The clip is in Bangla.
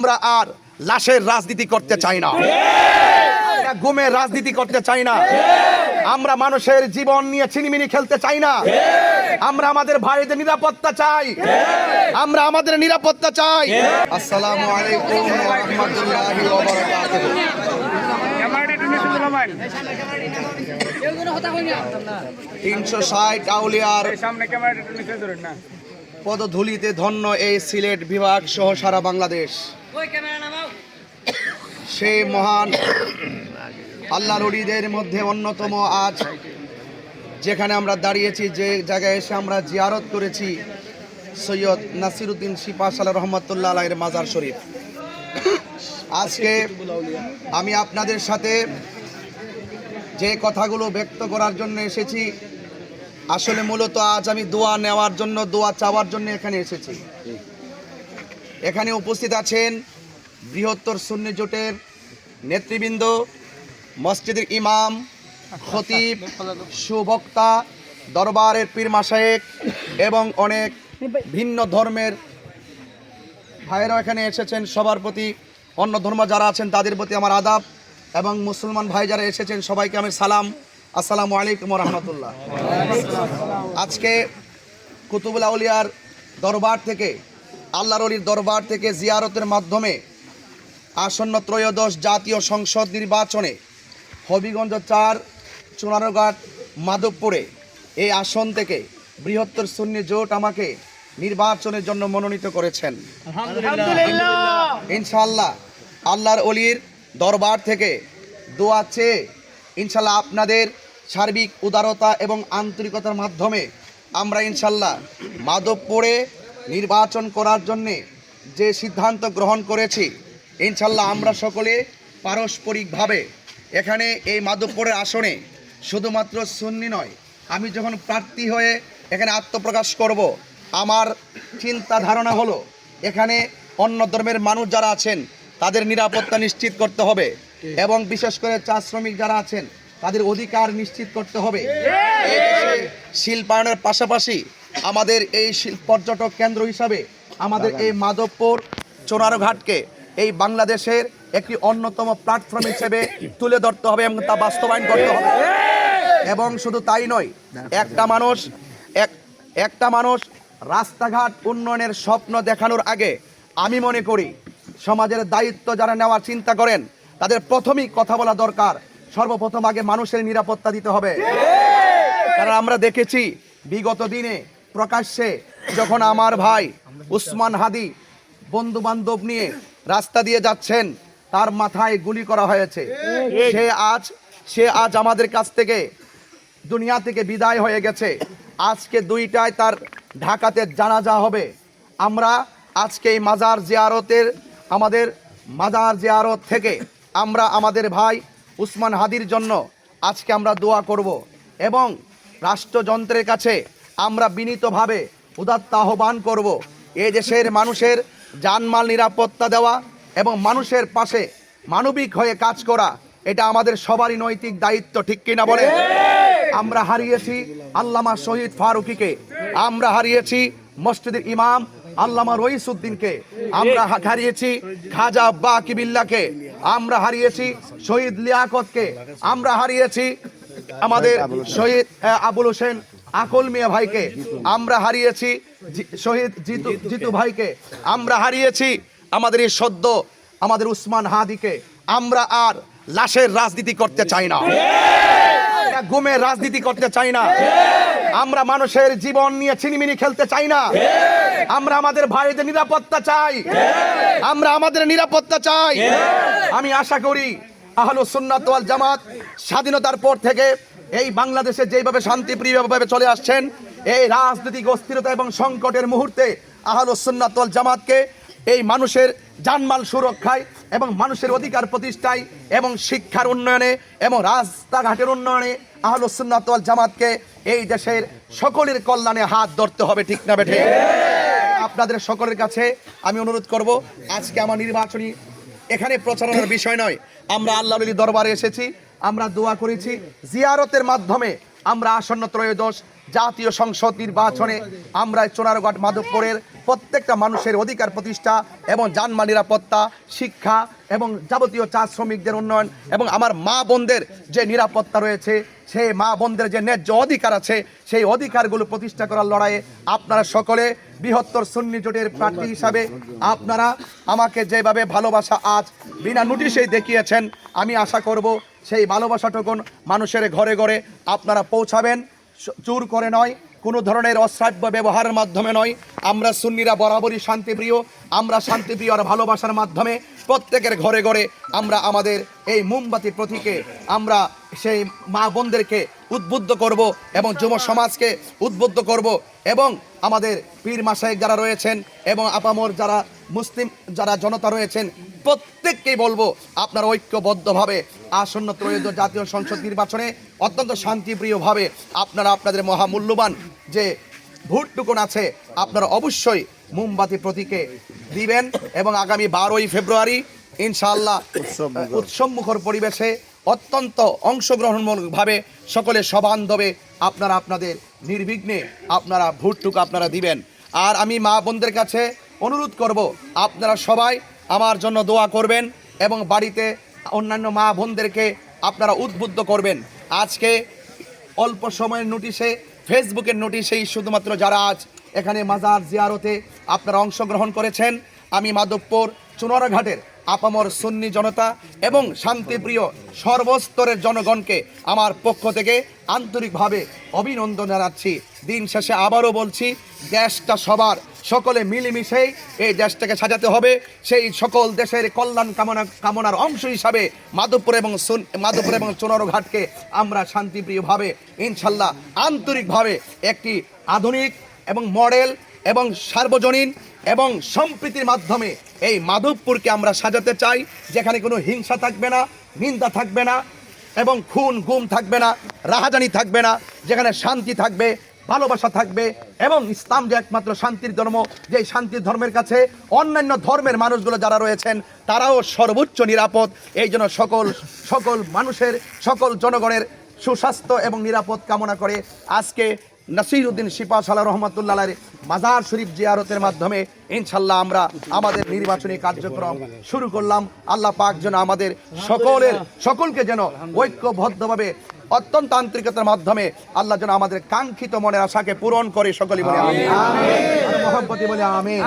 আমরা আর লাশের রাজনীতি করতে চাই না, গুমের রাজনীতি করতে চাই না, আমরা মানুষের জীবন নিয়ে ছিনিমিনি খেলতে চাই না। আমরা আমাদের ভাইদের নিরাপত্তা চাই, আমরা আমাদের নিরাপত্তা চাই। আসসালামু আলাইকুম ওয়া রাহমাতুল্লাহি ওয়া বারাকাতুহু। 360 আউলিয়ার পদধূলিতে ধন্য এই সিলেট বিভাগ সহ সারা বাংলাদেশ। সেই মহান আল্লাহর ওলিদের মধ্যে অন্যতম আজ যেখানে আমরা দাঁড়িয়েছি, যে জায়গায় এসে আমরা জিয়ারত করেছি সৈয়দ নাসিরউদ্দিন সিপাহসালাহ রহমতুল্লাহ আলাইহির মাজার শরীফ। আজকে আমি আপনাদের সাথে যে কথাগুলো ব্যক্ত করার জন্য এসেছি, আসলে মূলত আজ আমি দোয়া নেওয়ার জন্য, দোয়া চাওয়ার জন্য এখানে এসেছি। এখানে উপস্থিত আছেন বৃহত্তর সুন্নি জোটের নেতৃবৃন্দ, মসজিদের ইমাম, খতিব, সুবক্তা, দরবারের পীর মাশায়েখ এবং অনেক ভিন্ন ধর্মের ভাইয়েরা এখানে এসেছেন। সবার প্রতি, অন্য ধর্ম যারা আছেন তাদের প্রতি আমার আদাব, এবং মুসলমান ভাই যারা এসেছেন সবাইকে আমি সালাম, আসসালামু আলাইকুম ওয়া রাহমাতুল্লাহ। আজকে কুতুবুল আউলিয়ার দরবার থেকে, আল্লাহর ওলির দরবার থেকে জিয়ারতের মাধ্যমে আসন্ন ত্রয়োদশ জাতীয় সংসদ নির্বাচনে হবিগঞ্জ 4 চুনারঘাট মাধবপুরে এই আসন থেকে বৃহত্তর সুন্নি জোট আমাকে নির্বাচনের জন্য মনোনীত করেছেন। ইনশাআল্লাহ আল্লাহর ওলির দরবার থেকে দোয়া চেয়ে ইনশাআল্লাহ আপনাদের সার্বিক উদারতা এবং আন্তরিকতার মাধ্যমে আমরা ইনশাআল্লাহ মাধবপুরে নির্বাচন করার জন্যে যে সিদ্ধান্ত গ্রহণ করেছি, ইনশাআল্লাহ আমরা সকলে পারস্পরিকভাবে এখানে এই মাধবপুরের আসনে শুধুমাত্র সুন্নি নয়, আমি যখন প্রার্থী হয়ে এখানে আত্মপ্রকাশ করব, আমার চিন্তা ধারণা হলো এখানে অন্য ধর্মের মানুষ যারা আছেন তাদের নিরাপত্তা নিশ্চিত করতে হবে, এবং বিশেষ করে চা শ্রমিক যারা আছেন তাদের অধিকার নিশ্চিত করতে হবে। এই দেশে শিল্পায়নের পাশাপাশি আমাদের এই পর্যটক কেন্দ্র হিসাবে আমাদের এই মাধবপুর চুনারঘাটকে এই বাংলাদেশের একটি অন্যতম প্ল্যাটফর্ম হিসেবে তুলে ধরতে হবে এবং তা বাস্তবায়ন করতে হবে। এবং শুধু তাই নয়, একটা মানুষ রাস্তাঘাট উন্নয়নের স্বপ্ন দেখানোর আগে আমি মনে করি সমাজের দায়িত্ব যারা নেওয়ার চিন্তা করেন তাদের প্রথমেই কথা বলা দরকার, সর্বপ্রথম আগে মানুষের নিরাপত্তা দিতে হবে। কারণ আমরা দেখেছি বিগত দিনে প্রকাশ্যে যখন আমার ভাই উসমান হাদি বন্ধু বান্ধব নিয়ে রাস্তা দিয়ে যাচ্ছেন, তার মাথায় গুলি করা হয়েছে। সে আজ আমাদের কাছ থেকে দুনিয়া থেকে বিদায় হয়ে গেছে। আজকে 2টায় তার ঢাকাতে জানাজা হবে। আমরা আজকে এই মাজার জিয়ারত থেকে আমরা আমাদের ভাই উসমান হাদির জন্য আজকে আমরা দোয়া করব, এবং রাষ্ট্রযন্ত্রের কাছে আমরা বিনীতভাবে উদাত্ত আহ্বান করব, এই দেশের মানুষের জানমাল নিরাপত্তা দেওয়া এবং মানুষের পাশে মানবিক হয়ে কাজ করা, এটা আমাদের সবারই নৈতিক দায়িত্ব, ঠিক কিনা বলে? আমরা হারিয়েছি আল্লামা শহীদ ফারুকীকে, আমরা হারিয়েছি মসজিদের ইমাম আল্লামা রইসউদ্দিনকে, আমরা হারিয়েছি খাজা বাকি বিল্লাহকে, আমরা হারিয়েছি শহীদ লিয়াকতকে, আমরা হারিয়েছি আমাদের শহীদ আবুল হোসেন আকল মিয়া ভাইকে, আমরা হারিয়েছি শহীদ জিতু ভাইকে, আমরা হারিয়েছি আমাদের এই সদ্য আমাদের উসমান হাদিকে। আমরা আর লাশের রাজনীতি করতে চাই না, গুমের রাজনীতি করতে চাই না, আমরা মানুষের জীবন নিয়ে ছিনিমিনি খেলতে চাই না, আমরা আমাদের ভাইদের নিরাপত্তা চাই, আমরা আমাদের নিরাপত্তা চাই। আমি আশা করি আহলুস সুন্নাত ওয়াল জামাত স্বাধীনতার পর থেকে এই বাংলাদেশে যেভাবে শান্তিপ্রিয়ভাবে চলে আসছেন, এই রাজনৈতিক অস্থিরতা এবং সংকটের মুহূর্তে আহলুস সুন্নাত ওয়াল জামাতকে এই মানুষের জানমাল সুরক্ষায় এবং মানুষের অধিকার প্রতিষ্ঠায় এবং শিক্ষার উন্নয়নে এবং রাস্তাঘাটের উন্নয়নে আহলুস সুন্নাত ওয়াল জামাতকে এই দেশের সকলের কল্যাণে হাত ধরতে হবে, ঠিক না বেঠে? আপনাদের সকলের কাছে আমি অনুরোধ করব, আজকে আমার নির্বাচনী এখানে প্রচারণার বিষয় নয়, আমরা আল্লাহর ওলির দরবারে এসেছি, আমরা দোয়া করেছি, জিয়ারতের মাধ্যমে আমরা আসন্ন ত্রয়োদশ জাতীয় সংসদ নির্বাচনে আমরা চুনারঘাট মাধবপুরের প্রত্যেকটা মানুষের অধিকার প্রতিষ্ঠা এবং জানমাল নিরাপত্তা, শিক্ষা এবং যাবতীয় চা শ্রমিকদের উন্নয়ন এবং আমার মা বোনদের যে নিরাপত্তা রয়েছে, সেই মা বোনদের যে ন্যায্য অধিকার আছে, সেই অধিকারগুলো প্রতিষ্ঠা করার লড়াইয়ে আপনারা সকলে বৃহত্তর সুন্নি জোটের প্রার্থী হিসাবে আপনারা আমাকে যেভাবে ভালোবাসা আজ বিনা নোটিশেই দেখিয়েছেন, আমি আশা করব সেই ভালোবাসাটুকুন মানুষের ঘরে ঘরে আপনারা পৌঁছাবেন, জোর করে নয়, কোনো ধরনের অশ্রাব্য ব্যবহারের মাধ্যমে নয়। আমরা সুন্নিরা বরাবরই শান্তিপ্রিয়, আমরা শান্তিপ্রিয় আর ভালোবাসার মাধ্যমে প্রত্যেকের ঘরে ঘরে আমরা আমাদের এই মোমবাতি প্রতীকে আমরা সেই মা বোনদেরকে উদ্বুদ্ধ করব এবং যুব সমাজকে উদ্বুদ্ধ করব এবং আমাদের পীর মাশায়েখ যারা রয়েছেন এবং আপামর যারা মুসলিম যারা জনতা রয়েছেন প্রত্যেককেই বলবো আপনারা ঐক্যবদ্ধভাবে আসন্ন ত্রয়োদশ জাতীয় সংসদ নির্বাচনে অত্যন্ত শান্তিপ্রিয়ভাবে আপনারা আপনাদের মহামূল্যবান যে ভোটটুকুন আছে আপনারা অবশ্যই মোমবাতি প্রতীকে দিবেন এবং আগামী 12ই ফেব্রুয়ারি ইনশাআল্লাহ উৎসবমুখর পরিবেশে অত্যন্ত অংশগ্রহণমূলকভাবে সকলে সবান্ধবে আপনারা আপনাদের নির্বিঘ্নে আপনারা ভোটটুকু আপনারা দিবেন। আর আমি মা বোনদের কাছে অনুরোধ করব আপনারা সবাই আমার জন্য দোয়া করবেন এবং বাড়িতে অন্যান্য মা বোনদেরকে আপনারা উদ্বুদ্ধ করবেন। আজকে অল্প সময়ের নোটিশে ফেসবুকের নোটিশেই শুধুমাত্র যারা আজ এখানে মাজার জিয়ারতে আপনারা অংশগ্রহণ করেছেন, আমি মাধবপুর চুনারঘাটের আপামর সুন্নি জনতা এবং শান্তিপ্রিয় সর্বস্তরের জনগণকে আমার পক্ষ থেকে আন্তরিকভাবে অভিনন্দন জানাচ্ছি। দিন শেষে আবারও বলছি, দেশটা সবার, সকলে মিলেমিশেই এই দেশটাকে সাজাতে হবে। সেই সকল দেশের কল্যাণ কামনার অংশ হিসাবে মাধবপুর এবং চুনারঘাটকে আমরা শান্তিপ্রিয়ভাবে ইনশাল্লাহ আন্তরিকভাবে একটি আধুনিক এবং মডেল এবং সার্বজনীন এবং সম্প্রীতির মাধ্যমে এই মাধবপুরকে আমরা সাজাতে চাই, যেখানে কোনো হিংসা থাকবে না, নিন্দা থাকবে না এবং খুন গুম থাকবে না, রাহাজানি থাকবে না, যেখানে শান্তি থাকবে, ভালোবাসা থাকবে এবং ইসলাম যে একমাত্র শান্তির ধর্ম, যে শান্তির ধর্মের কাছে অন্যান্য ধর্মের মানুষগুলো যারা রয়েছেন তারাও সর্বোচ্চ নিরাপদ। এই জন্য সকল মানুষের, সকল জনগণের সুস্বাস্থ্য এবং নিরাপদ কামনা করে আজকে নাসিরউদ্দিন শিপাশালা রহমতুল্লাহ মাজার শরীফ জিয়ারতের মাধ্যমে ইনশাল্লাহ আমরা আমাদের নির্বাচনী কার্যক্রম শুরু করলাম। আল্লাহ পাক যেন আমাদের সকলকে যেন ঐক্যবদ্ধভাবে অত্যন্ত আন্তরিকতার মাধ্যমে আল্লাহ যেন আমাদের কাঙ্ক্ষিত মনের আশাকে পূরণ করে, সকলে বলে আমিন, মহব্বতে বলে আমিন।